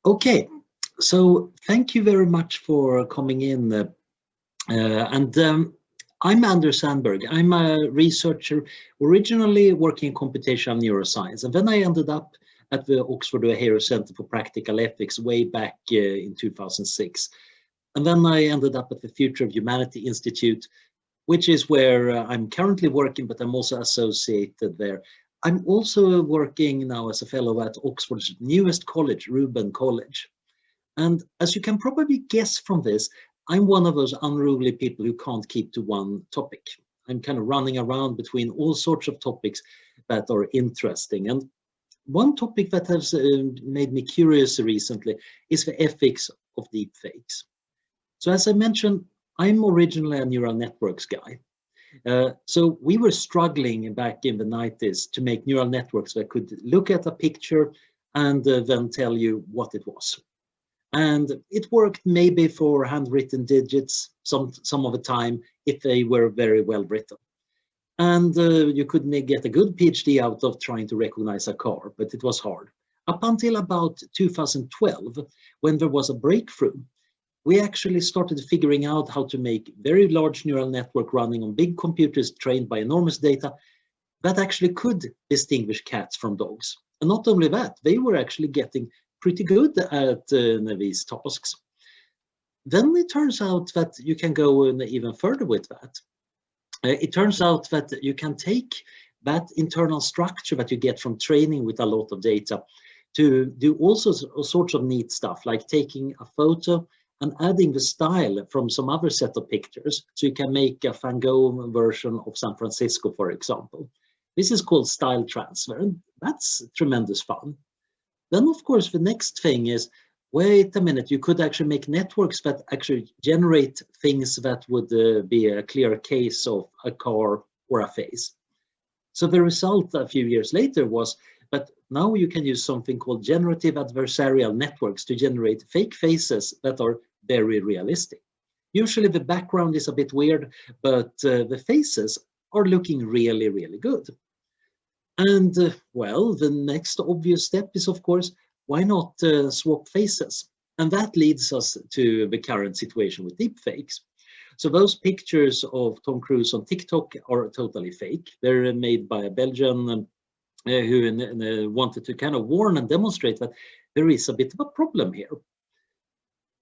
Okay, so thank you very much for coming in. I'm Anders Sandberg. I'm a researcher originally working in computational neuroscience, and then I ended up at the Oxford Uehiro Center for Practical Ethics way back in 2006. And then I ended up at the Future of Humanity Institute, which is where I'm currently working, but I'm also associated there. I'm also working now as a fellow at Oxford's newest college, Reuben College. And as you can probably guess from this, I'm one of those unruly people who can't keep to one topic. I'm kind of running around between all sorts of topics that are interesting. And one topic that has made me curious recently is the ethics of deepfakes. So as I mentioned, I'm originally a neural networks guy. So we were struggling back in the 90s to make neural networks that could look at a picture and then tell you what it was. And it worked maybe for handwritten digits some of the time if they were very well written. And you could get a good PhD out of trying to recognize a car, but it was hard. Up until about 2012, when there was a breakthrough, we actually started figuring out how to make very large neural network running on big computers trained by enormous data that actually could distinguish cats from dogs. And not only that, they were actually getting pretty good at these tasks. Then it turns out that you can go even further with that. It turns out that you can take that internal structure that you get from training with a lot of data to do all sorts of neat stuff, like taking a photo and adding the style from some other set of pictures. So you can make a Van Gogh version of San Francisco, for example. This is called style transfer, and that's tremendous fun. Then, of course, the next thing is, wait a minute, you could actually make networks that actually generate things that would be a clear case of a car or a face. So the result a few years later was that now you can use something called generative adversarial networks to generate fake faces that are very realistic. Usually the background is a bit weird, but the faces are looking really, really good. And well, the next obvious step is, of course, why not swap faces? And that leads us to the current situation with deepfakes. So those pictures of Tom Cruise on TikTok are totally fake. They're made by a Belgian who wanted to kind of warn and demonstrate that there is a bit of a problem here.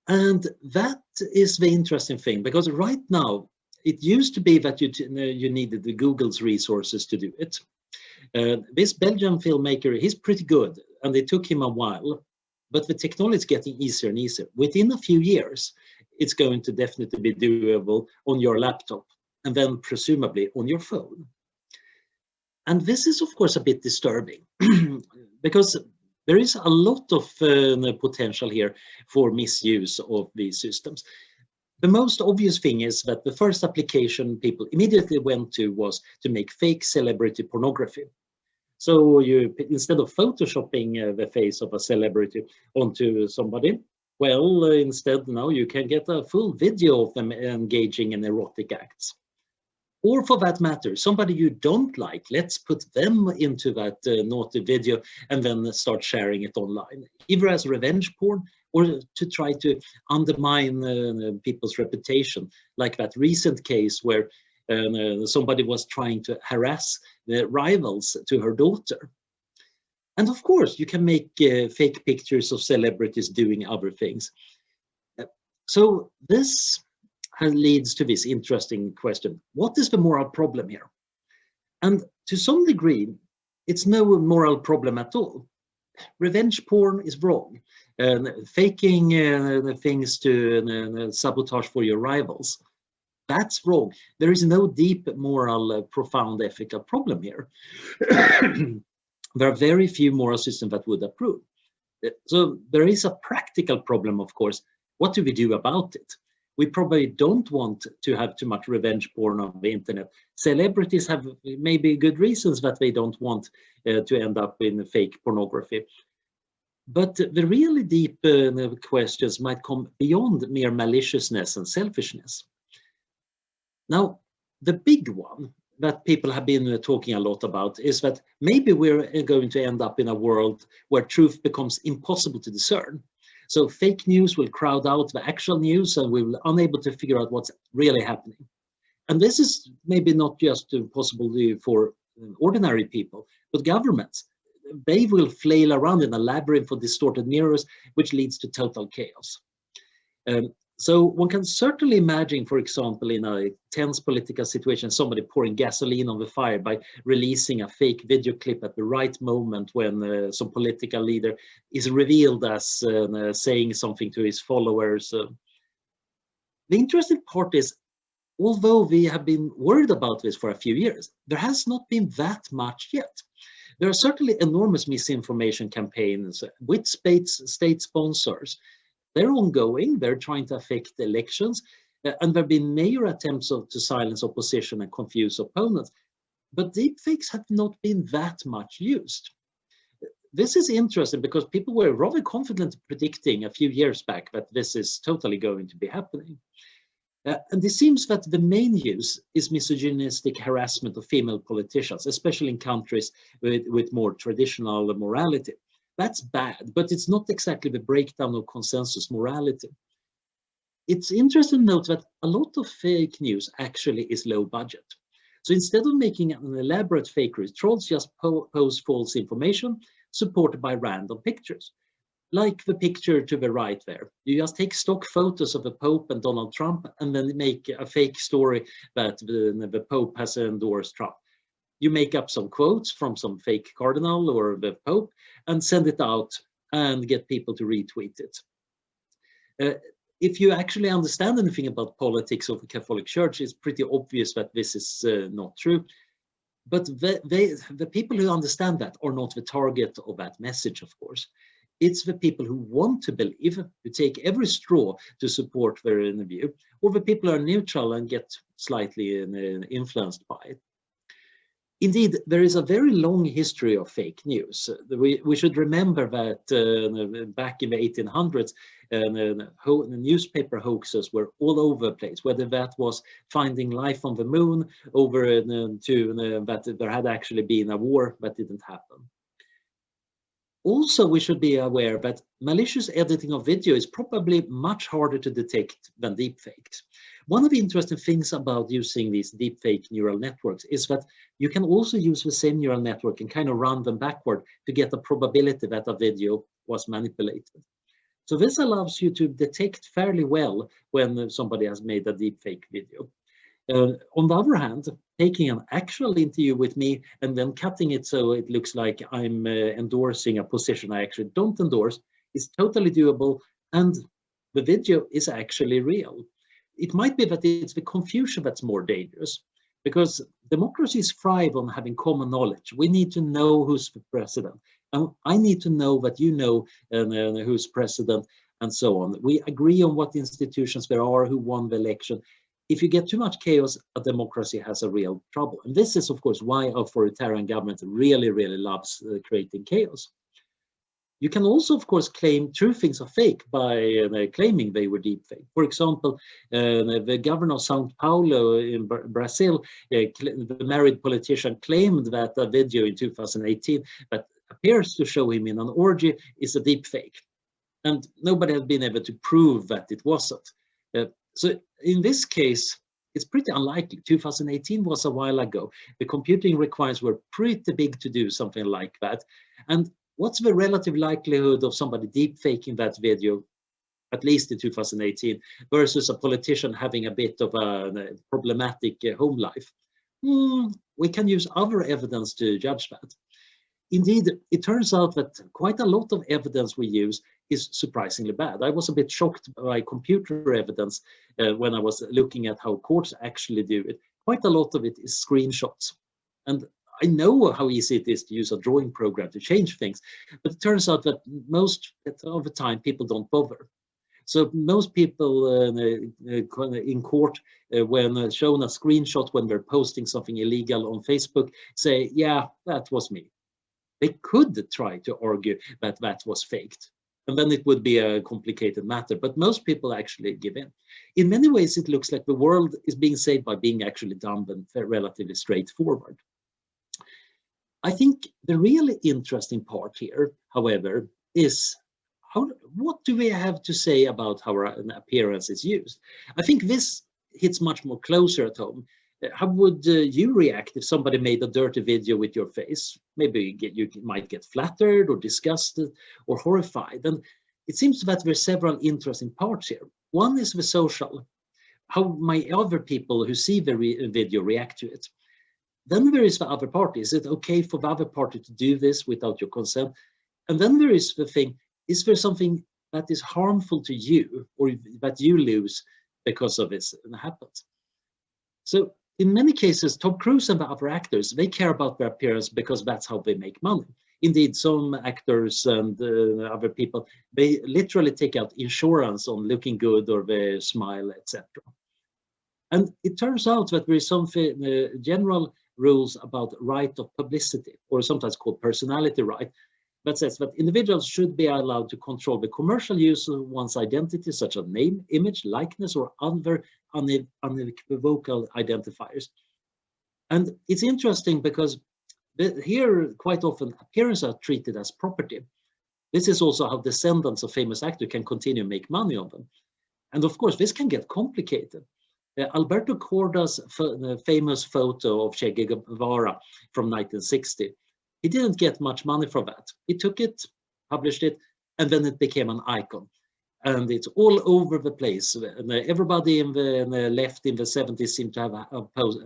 And that is the interesting thing, because right now, it used to be that you needed the Google's resources to do it. This Belgian filmmaker, he's pretty good, and it took him a while, but the technology is getting easier and easier. Within a few years, it's going to definitely be doable on your laptop, and then presumably on your phone. And this is, of course, a bit disturbing, because there is a lot of potential here for misuse of these systems. The most obvious thing is that the first application people immediately went to was to make fake celebrity pornography. So you, instead of photoshopping the face of a celebrity onto somebody, well, instead now you can get a full video of them engaging in erotic acts. Or for that matter, somebody you don't like, let's put them into that naughty video and then start sharing it online, either as revenge porn or to try to undermine people's reputation, like that recent case where somebody was trying to harass the rivals to her daughter. And of course, you can make fake pictures of celebrities doing other things. So this leads to this interesting question. What is the moral problem here? And to some degree, it's no moral problem at all. Revenge porn is wrong. Faking things to sabotage for your rivals, that's wrong. There is no deep moral, profound ethical problem here. There are very few moral systems that would approve. So there is a practical problem, of course. What do we do about it? We probably don't want to have too much revenge porn on the internet. Celebrities have maybe good reasons that they don't want to end up in fake pornography. But the really deep questions might come beyond mere maliciousness and selfishness. Now, the big one that people have been talking a lot about is that maybe we're going to end up in a world where truth becomes impossible to discern. So fake news will crowd out the actual news, and we will be unable to figure out what's really happening. And this is maybe not just possible for ordinary people, but governments. They will flail around in a labyrinth of distorted mirrors, which leads to total chaos. So one can certainly imagine, for example, in a tense political situation, somebody pouring gasoline on the fire by releasing a fake video clip at the right moment when some political leader is revealed as saying something to his followers. The interesting part is, although we have been worried about this for a few years, there has not been that much yet. There are certainly enormous misinformation campaigns with state sponsors. They're ongoing, they're trying to affect the elections, and there have been major attempts to silence opposition and confuse opponents. But deepfakes have not been that much used. This is interesting because people were rather confident predicting a few years back that this is totally going to be happening. And it seems that the main use is misogynistic harassment of female politicians, especially in countries with more traditional morality. That's bad, but it's not exactly the breakdown of consensus morality. It's interesting to note that a lot of fake news actually is low budget. So instead of making an elaborate fake news, trolls just post false information supported by random pictures. Like the picture to the right there. You just take stock photos of the Pope and Donald Trump and then make a fake story that the Pope has endorsed Trump. You make up some quotes from some fake cardinal or the Pope and send it out and get people to retweet it. If you actually understand anything about politics of the Catholic Church, it's pretty obvious that this is not true. But the people who understand that are not the target of that message, of course. It's the people who want to believe, who take every straw to support their view, or the people who are neutral and get slightly influenced by it. Indeed, there is a very long history of fake news. We should remember that back in the 1800s, newspaper hoaxes were all over the place, whether that was finding life on the moon over to that there had actually been a war that didn't happen. Also, we should be aware that malicious editing of video is probably much harder to detect than deepfakes. One of the interesting things about using these deepfake neural networks is that you can also use the same neural network and kind of run them backward to get the probability that a video was manipulated. So this allows you to detect fairly well when somebody has made a deepfake video. On the other hand, taking an actual interview with me and then cutting it so it looks like I'm endorsing a position I actually don't endorse is totally doable, and the video is actually real. It might be that it's the confusion that's more dangerous, because democracies thrive on having common knowledge. We need to know who's the president, and I need to know that you know who's president, and so on. We agree on what institutions there are, who won the election. If you get too much chaos, a democracy has a real trouble. And this is, of course, why authoritarian government really, really loves creating chaos. You can also, of course, claim true things are fake by claiming they were deepfake. For example, the governor of Sao Paulo in Brazil, the married politician, claimed that a video in 2018 that appears to show him in an orgy is a deepfake. And nobody has been able to prove that it wasn't. So in this case, it's pretty unlikely. 2018 was a while ago. The computing requirements were pretty big to do something like that. And what's the relative likelihood of somebody deepfaking that video, at least in 2018, versus a politician having a bit of a problematic home life? We can use other evidence to judge that. Indeed, it turns out that quite a lot of evidence we use is surprisingly bad. I was a bit shocked by computer evidence when I was looking at how courts actually do it. Quite a lot of it is screenshots. And I know how easy it is to use a drawing program to change things, but it turns out that most of the time people don't bother. So most people in court, when shown a screenshot when they're posting something illegal on Facebook, say, yeah, that was me. They could try to argue that that was faked, and then it would be a complicated matter, but most people actually give in. In many ways, it looks like the world is being saved by being actually dumb and relatively straightforward. I think the really interesting part here, however, is what do we have to say about how an appearance is used? I think this hits much more closer at home. How would you react if somebody made a dirty video with your face? Maybe you might get flattered or disgusted or horrified. And it seems that there are several interesting parts here. One is the social, how my other people who see the video react to it. Then there is the other party. Is it okay for the other party to do this without your consent? And then there is the thing, is there something that is harmful to you or that you lose because of this happens? So in many cases, Tom Cruise and the other actors, they care about their appearance because that's how they make money. Indeed, some actors and other people, they literally take out insurance on looking good or their smile, etc. And it turns out that there is some general rules about right of publicity, or sometimes called personality right, that says that individuals should be allowed to control the commercial use of one's identity, such as name, image, likeness, or other unequivocal identifiers. And it's interesting because here quite often appearances are treated as property. This is also how descendants of famous actors can continue to make money on them. And of course, this can get complicated. Alberto Corda's famous photo of Che Guevara from 1960, he didn't get much money from that. He took it, published it, and then it became an icon. And it's all over the place. And everybody in the left in the 70s seemed to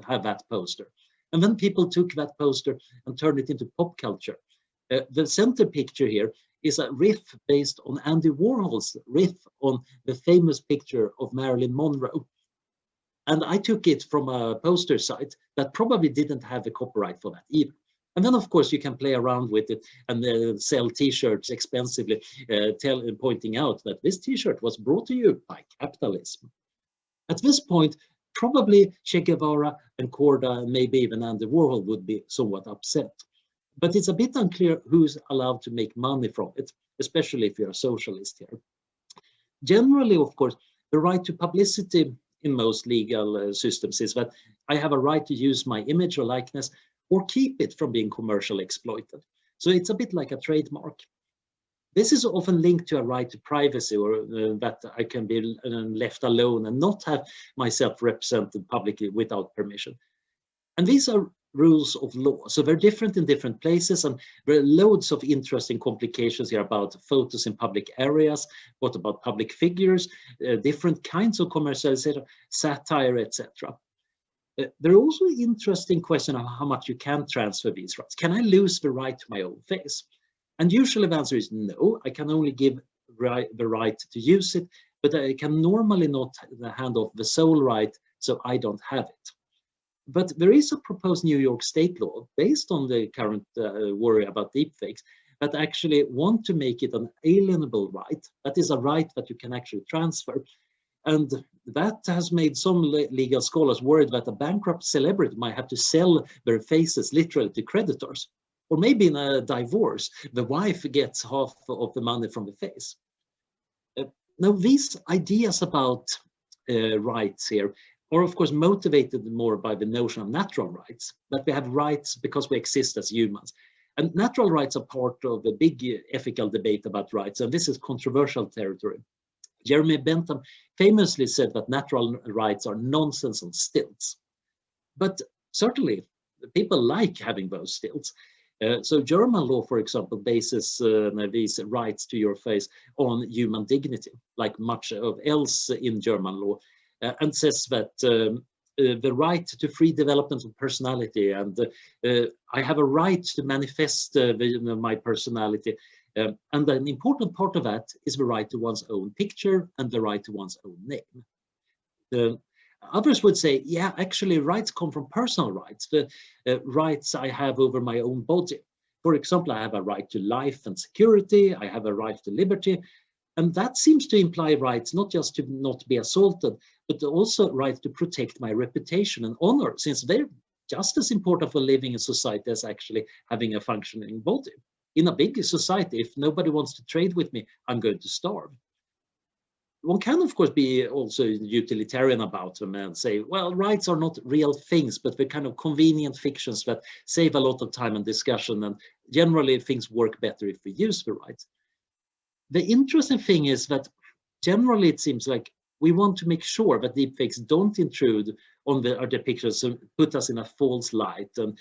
have that poster. And then people took that poster and turned it into pop culture. The center picture here is a riff based on Andy Warhol's riff on the famous picture of Marilyn Monroe. And I took it from a poster site that probably didn't have the copyright for that either. And then, of course, you can play around with it and sell T-shirts expensively, pointing out that this T-shirt was brought to you by capitalism. At this point, probably Che Guevara and Corda and maybe even Andy Warhol would be somewhat upset. But it's a bit unclear who's allowed to make money from it, especially if you're a socialist here. Generally, of course, the right to publicity in most legal systems is that I have a right to use my image or likeness or keep it from being commercially exploited. So it's a bit like a trademark. This is often linked to a right to privacy, or that I can be left alone and not have myself represented publicly without permission. And these are rules of law. So they're different in different places, and there are loads of interesting complications here about photos in public areas, what about public figures, different kinds of commercialization, satire, etc. There are also interesting questions of how much you can transfer these rights. Can I lose the right to my own face? And usually the answer is no, I can only give the right to use it, but I can normally not hand off the sole right, so I don't have it. But there is a proposed New York state law based on the current worry about deepfakes that actually want to make it an alienable right. That is a right that you can actually transfer. And that has made some legal scholars worried that a bankrupt celebrity might have to sell their faces literally to creditors. Or maybe in a divorce, the wife gets half of the money from the face. Now, these ideas about rights here are, of course, motivated more by the notion of natural rights, that we have rights because we exist as humans. And natural rights are part of the big ethical debate about rights, and this is controversial territory. Jeremy Bentham famously said that natural rights are nonsense on stilts. But certainly, people like having those stilts. So German law, for example, bases these rights to your face on human dignity, like much of else in German law, and says that the right to free development of personality, and I have a right to manifest my personality. And an important part of that is the right to one's own picture and the right to one's own name. Others would say, yeah, actually rights come from personal rights, the rights I have over my own body. For example, I have a right to life and security, I have a right to liberty, and that seems to imply rights not just to not be assaulted, but also right to protect my reputation and honor, since they're just as important for living in society as actually having a functioning body. In a big society, if nobody wants to trade with me, I'm going to starve. One can, of course, be also utilitarian about them and say, well, rights are not real things, but they're kind of convenient fictions that save a lot of time and discussion. And generally, things work better if we use the rights. The interesting thing is that generally it seems like we want to make sure that deepfakes don't intrude on our depictions and put us in a false light. And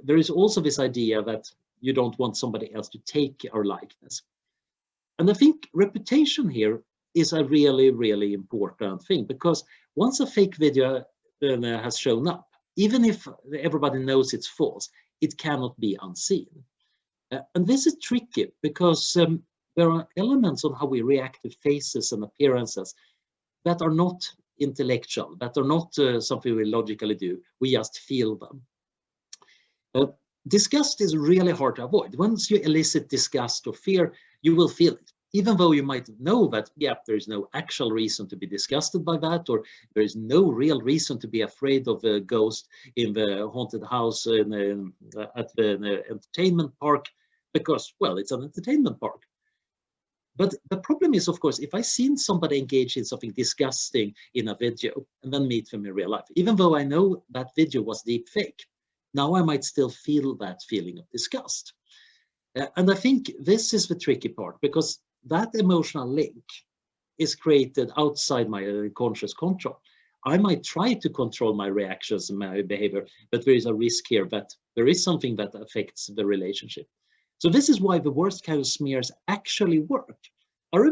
there is also this idea that you don't want somebody else to take our likeness. And I think reputation here is a really, really important thing, because once a fake video has shown up, even if everybody knows it's false, it cannot be unseen. And this is tricky because there are elements on how we react to faces and appearances that are not intellectual, that are not something we logically do. We just feel them. Disgust is really hard to avoid. Once you elicit disgust or fear, you will feel it. Even though you might know that, yeah, there is no actual reason to be disgusted by that, or there is no real reason to be afraid of a ghost in the haunted house at the entertainment park, because, well, it's an entertainment park. But the problem is, of course, if I seen somebody engage in something disgusting in a video and then meet them in real life, even though I know that video was deep fake, now I might still feel that feeling of disgust. And I think this is the tricky part, because that emotional link is created outside my conscious control. I might try to control my reactions and my behavior, but there is a risk here that there is something that affects the relationship. So this is why the worst kind of smears actually work. Our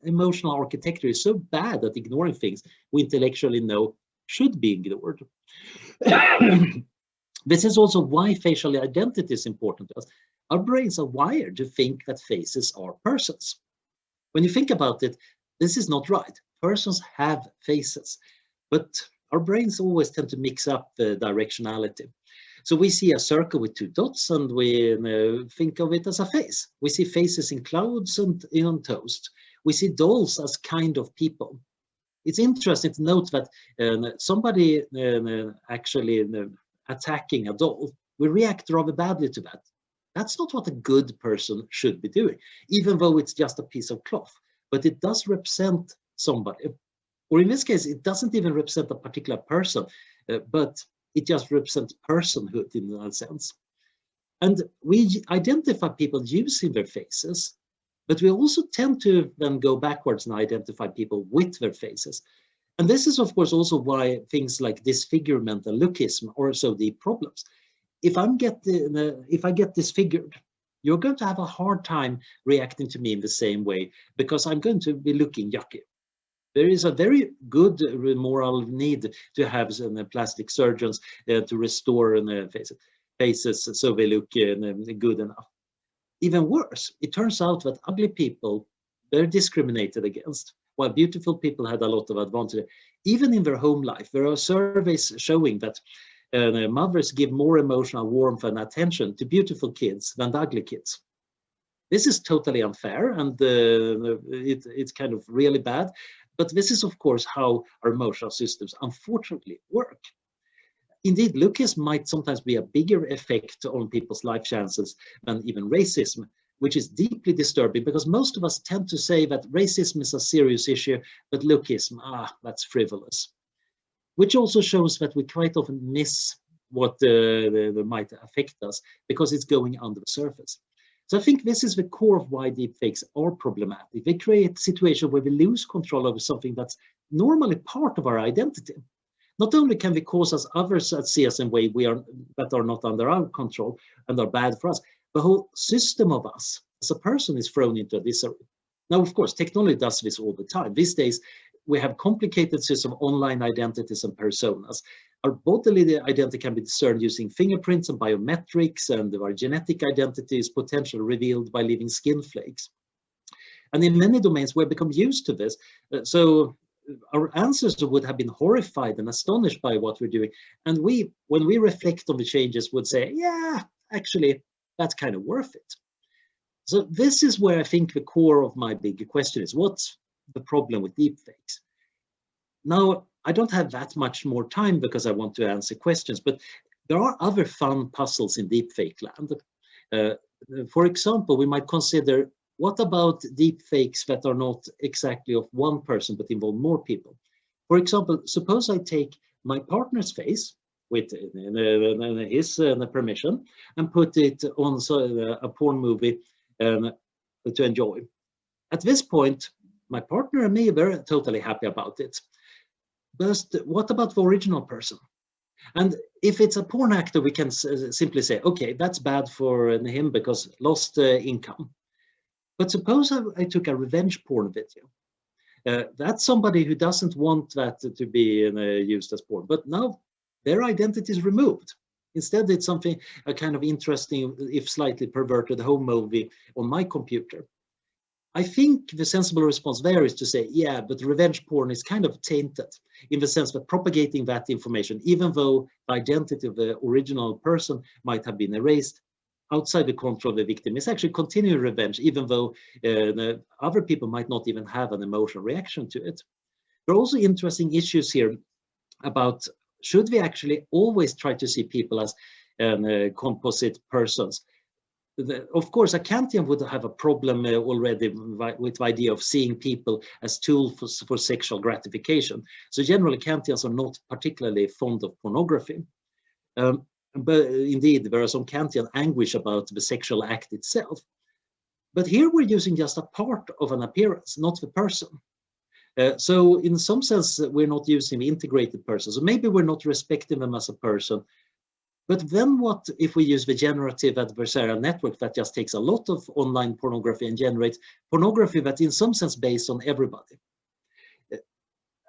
emotional architecture is so bad at ignoring things we intellectually know should be ignored. This is also why facial identity is important to us. Our brains are wired to think that faces are persons. When you think about it, this is not right. Persons have faces, but our brains always tend to mix up the directionality. So we see a circle with two dots and we think of it as a face. We see faces in clouds and in toast. We see dolls as kind of people. It's interesting to note that somebody actually attacking a doll, we react rather badly to that. That's not what a good person should be doing, even though it's just a piece of cloth, but it does represent somebody. Or in this case, it doesn't even represent a particular person, but it just represents personhood in a sense. And we identify people using their faces, but we also tend to then go backwards and identify people with their faces. And this is, of course, also why things like disfigurement and lookism are so deep problems. If I get disfigured, you're going to have a hard time reacting to me in the same way, because I'm going to be looking yucky. There is a very good moral need to have plastic surgeons to restore faces so they look good enough. Even worse, it turns out that ugly people, they're discriminated against, while beautiful people had a lot of advantage. Even in their home life, there are surveys showing that mothers give more emotional warmth and attention to beautiful kids than the ugly kids. This is totally unfair, and it's kind of really bad. But this is, of course, how our emotional systems unfortunately work. Indeed, lookism might sometimes be a bigger effect on people's life chances than even racism, which is deeply disturbing, because most of us tend to say that racism is a serious issue, but lookism, that's frivolous. Which also shows that we quite often miss what might affect us because it's going under the surface. So I think this is the core of why deepfakes are problematic. They create a situation where we lose control over something that's normally part of our identity. Not only can they cause others to see us in ways that are not under our control and are bad for us, the whole system of us as a person is thrown into a disarray. Now, of course, technology does this all the time. These days, we have complicated system of online identities and personas. Our bodily identity can be discerned using fingerprints and biometrics, and our genetic identity is potentially revealed by leaving skin flakes. And in many domains, we've become used to this. So our ancestors would have been horrified and astonished by what we're doing. And when we reflect on the changes, would say, yeah, actually, that's kind of worth it. So this is where I think the core of my big question is, what's the problem with deepfakes? Now, I don't have that much more time because I want to answer questions, but there are other fun puzzles in deepfake land. For example, we might consider, what about deepfakes that are not exactly of one person but involve more people? For example, suppose I take my partner's face with his permission and put it on a porn movie to enjoy. At this point, my partner and me were totally happy about it. But what about the original person? And if it's a porn actor, we can simply say, okay, that's bad for him because lost income. But suppose I took a revenge porn video. That's somebody who doesn't want that to be used as porn, but now their identity is removed. Instead, it's something, a kind of interesting, if slightly perverted home movie on my computer. I think the sensible response there is to say, yeah, but revenge porn is kind of tainted in the sense that propagating that information, even though the identity of the original person might have been erased outside the control of the victim, is actually continuing revenge, even though the other people might not even have an emotional reaction to it. There are also interesting issues here about, should we actually always try to see people as composite persons? Of course, a Kantian would have a problem already with the idea of seeing people as tools for sexual gratification. So generally, Kantians are not particularly fond of pornography. But indeed, there are some Kantian anguish about the sexual act itself. But here we're using just a part of an appearance, not the person. So in some sense, we're not using the integrated person. So maybe we're not respecting them as a person. But then what if we use the generative adversarial network that just takes a lot of online pornography and generates pornography that in some sense based on everybody?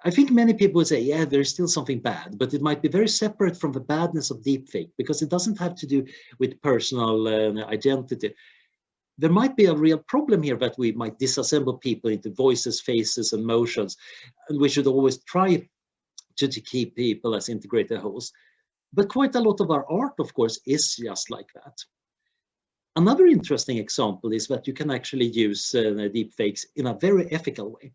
I think many people would say, yeah, there's still something bad, but it might be very separate from the badness of deepfake because it doesn't have to do with personal identity. There might be a real problem here that we might disassemble people into voices, faces, and motions, and we should always try to keep people as integrated wholes. But quite a lot of our art, of course, is just like that. Another interesting example is that you can actually use deepfakes in a very ethical way.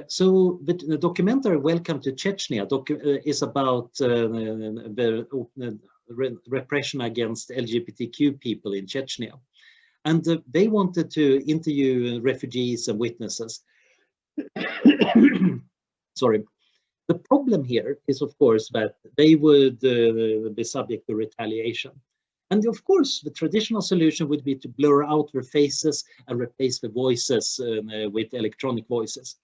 So the documentary Welcome to Chechnya is about the repression against LGBTQ people in Chechnya. And they wanted to interview refugees and witnesses. Sorry. The problem here is, of course, that they would be subject to retaliation. And of course, the traditional solution would be to blur out their faces and replace the voices with electronic voices.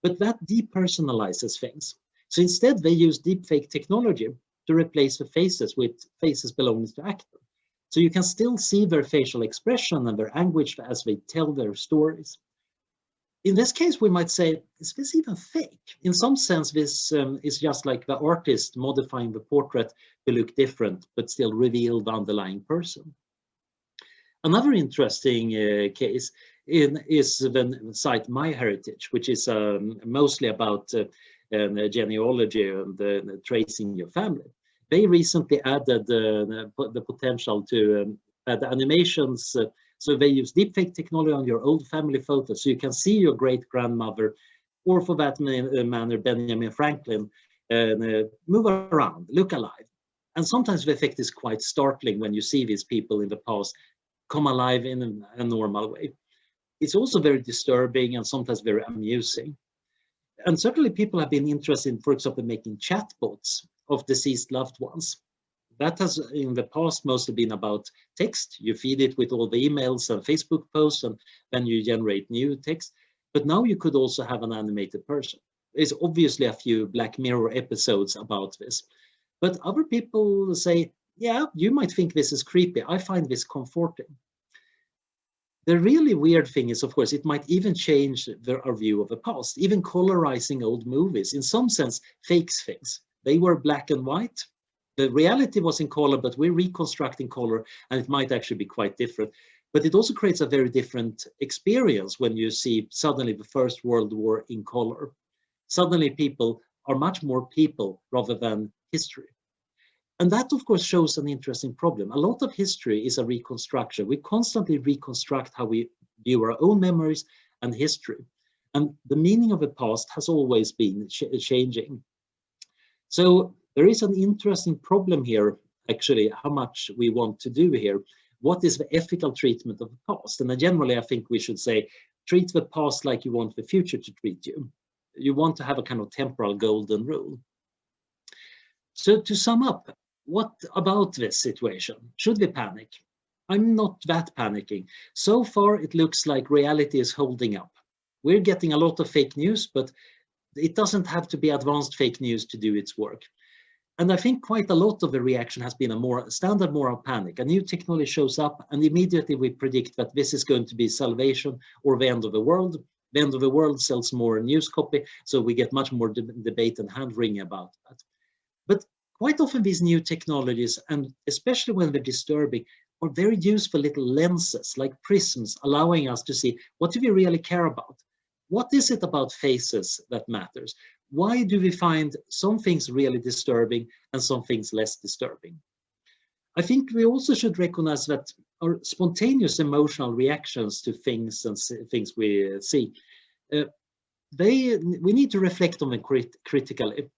But that depersonalizes things. So instead, they use deepfake technology to replace the faces with faces belonging to actors. So you can still see their facial expression and their anguish as they tell their stories. In this case, we might say, is this even fake? In some sense, this is just like the artist modifying the portrait to look different, but still reveal the underlying person. Another interesting case is the site MyHeritage, which is mostly about genealogy and tracing your family. They recently added the potential to add animations. So they use deepfake technology on your old family photos, so you can see your great-grandmother, or for that matter, Benjamin Franklin, move around, look alive. And sometimes the effect is quite startling when you see these people in the past come alive in a normal way. It's also very disturbing and sometimes very amusing. And certainly people have been interested in, for example, making chatbots of deceased loved ones. That has in the past mostly been about text. You feed it with all the emails and Facebook posts, and then you generate new text. But now you could also have an animated person. There's obviously a few Black Mirror episodes about this. But other people say, yeah, you might think this is creepy. I find this comforting. The really weird thing is, of course, it might even change our view of the past. Even colorizing old movies, in some sense, fakes things. They were black and white. The reality was in color, but we're reconstructing color, and it might actually be quite different. But it also creates a very different experience when you see suddenly the First World War in color. Suddenly people are much more people rather than history. And that, of course, shows an interesting problem. A lot of history is a reconstruction. We constantly reconstruct how we view our own memories and history. And the meaning of the past has always been changing. So there is an interesting problem here, actually, how much we want to do here. What is the ethical treatment of the past? And generally, I think we should say, treat the past like you want the future to treat you. You want to have a kind of temporal golden rule. So to sum up, what about this situation? Should we panic? I'm not that panicking. So far, it looks like reality is holding up. We're getting a lot of fake news, but it doesn't have to be advanced fake news to do its work. And I think quite a lot of the reaction has been a more standard moral panic. A new technology shows up and immediately we predict that this is going to be salvation or the end of the world. The end of the world sells more news copy, so we get much more debate and hand-wringing about that. But quite often these new technologies, and especially when they're disturbing, are very useful little lenses like prisms, allowing us to see what do we really care about? What is it about faces that matters? Why do we find some things really disturbing and some things less disturbing? I think we also should recognize that our spontaneous emotional reactions to things and things we see, we need to reflect on them critically.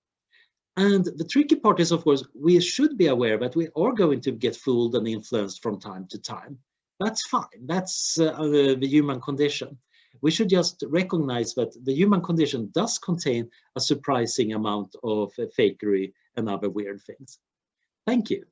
And the tricky part is, of course, we should be aware that we are going to get fooled and influenced from time to time. That's fine. That's the human condition. We should just recognize that the human condition does contain a surprising amount of fakery and other weird things. Thank you.